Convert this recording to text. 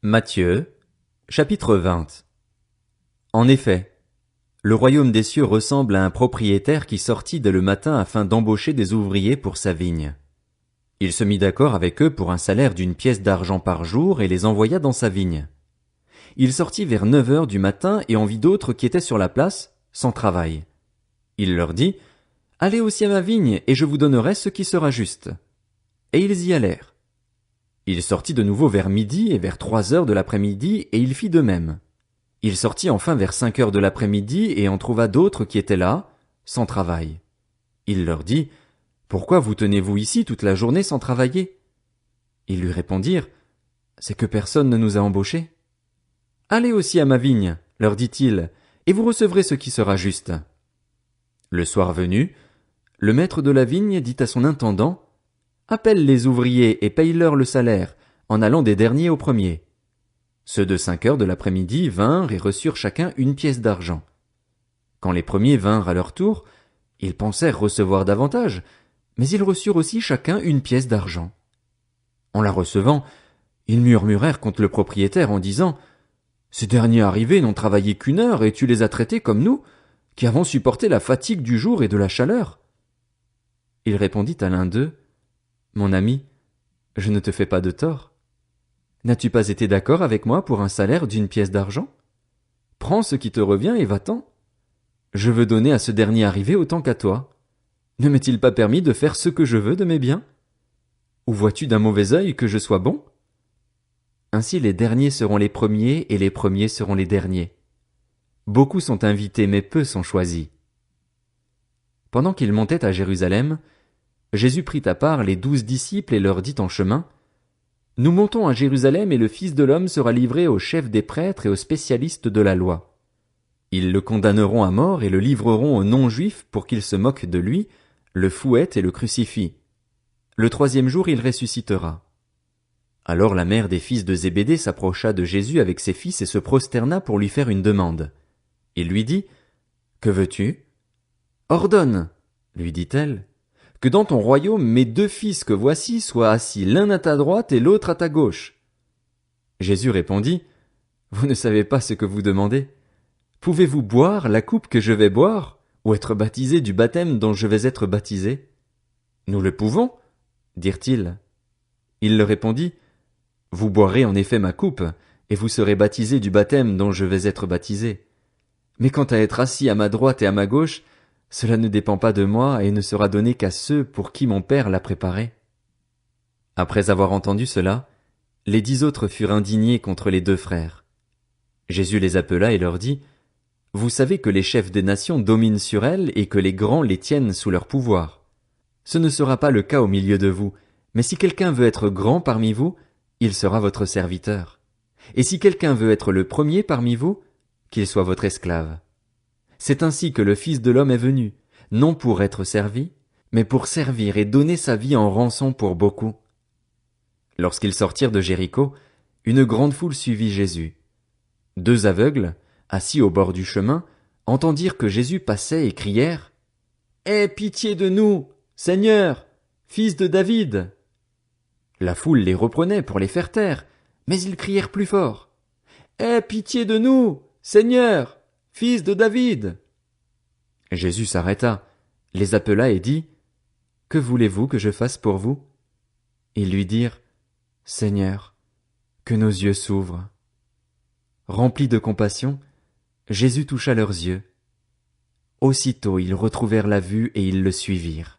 Matthieu, chapitre 20. En effet, le royaume des cieux ressemble à un propriétaire qui sortit dès le matin afin d'embaucher des ouvriers pour sa vigne. Il se mit d'accord avec eux pour un salaire d'une pièce d'argent par jour et les envoya dans sa vigne. Il sortit vers 9 heures du matin et en vit d'autres qui étaient sur la place, sans travail. Il leur dit, « Allez aussi à ma vigne et je vous donnerai ce qui sera juste. » Et ils y allèrent. Il sortit de nouveau vers midi et vers 3 heures de l'après-midi, et il fit de même. Il sortit enfin vers 5 heures de l'après-midi et en trouva d'autres qui étaient là, sans travail. Il leur dit, « Pourquoi vous tenez-vous ici toute la journée sans travailler ?» Ils lui répondirent, « C'est que personne ne nous a embauchés. » « Allez aussi à ma vigne, leur dit-il, et vous recevrez ce qui sera juste. » Le soir venu, le maître de la vigne dit à son intendant, « Appelle les ouvriers et paye-leur le salaire, en allant des derniers aux premiers. » Ceux de 5 heures de l'après-midi vinrent et reçurent chacun une pièce d'argent. Quand les premiers vinrent à leur tour, ils pensèrent recevoir davantage, mais ils reçurent aussi chacun une pièce d'argent. En la recevant, ils murmurèrent contre le propriétaire en disant, « Ces derniers arrivés n'ont travaillé qu'une heure et tu les as traités comme nous, qui avons supporté la fatigue du jour et de la chaleur. » Il répondit à l'un d'eux, « Mon ami, je ne te fais pas de tort. N'as-tu pas été d'accord avec moi pour un salaire d'une pièce d'argent? Prends ce qui te revient et va-t'en. Je veux donner à ce dernier arrivé autant qu'à toi. Ne m'est-il pas permis de faire ce que je veux de mes biens? Ou vois-tu d'un mauvais œil que je sois bon? Ainsi les derniers seront les premiers et les premiers seront les derniers. Beaucoup sont invités mais peu sont choisis. » Pendant qu'il montait à Jérusalem, Jésus prit à part les 12 disciples et leur dit en chemin, « Nous montons à Jérusalem et le Fils de l'homme sera livré aux chefs des prêtres et aux spécialistes de la loi. Ils le condamneront à mort et le livreront aux non-juifs pour qu'ils se moquent de lui, le fouettent et le crucifient. Le 3e jour il ressuscitera. » Alors la mère des fils de Zébédée s'approcha de Jésus avec ses fils et se prosterna pour lui faire une demande. Il lui dit, « Que veux-tu ? » « Ordonne, lui dit-elle, que dans ton royaume mes 2 fils que voici soient assis l'un à ta droite et l'autre à ta gauche. » Jésus répondit, « Vous ne savez pas ce que vous demandez. Pouvez-vous boire la coupe que je vais boire, ou être baptisé du baptême dont je vais être baptisé? » Nous le pouvons, dirent-ils. Il leur répondit, « Vous boirez en effet ma coupe, et vous serez baptisés du baptême dont je vais être baptisé. Mais quant à être assis à ma droite et à ma gauche, cela ne dépend pas de moi et ne sera donné qu'à ceux pour qui mon Père l'a préparé. » Après avoir entendu cela, les 10 autres furent indignés contre les 2 frères. Jésus les appela et leur dit, « Vous savez que les chefs des nations dominent sur elles et que les grands les tiennent sous leur pouvoir. Ce ne sera pas le cas au milieu de vous, mais si quelqu'un veut être grand parmi vous, il sera votre serviteur. Et si quelqu'un veut être le premier parmi vous, qu'il soit votre esclave. C'est ainsi que le Fils de l'homme est venu, non pour être servi, mais pour servir et donner sa vie en rançon pour beaucoup. » Lorsqu'ils sortirent de Jéricho, une grande foule suivit Jésus. 2 aveugles, assis au bord du chemin, entendirent que Jésus passait et crièrent, « Aie pitié de nous, Seigneur, fils de David !» La foule les reprenait pour les faire taire, mais ils crièrent plus fort, « Aie pitié de nous, Seigneur, fils de David !» Jésus s'arrêta, les appela et dit, « Que voulez-vous que je fasse pour vous? » Ils lui dirent, « Seigneur, que nos yeux s'ouvrent. » Rempli de compassion, Jésus toucha leurs yeux. Aussitôt ils retrouvèrent la vue et ils le suivirent.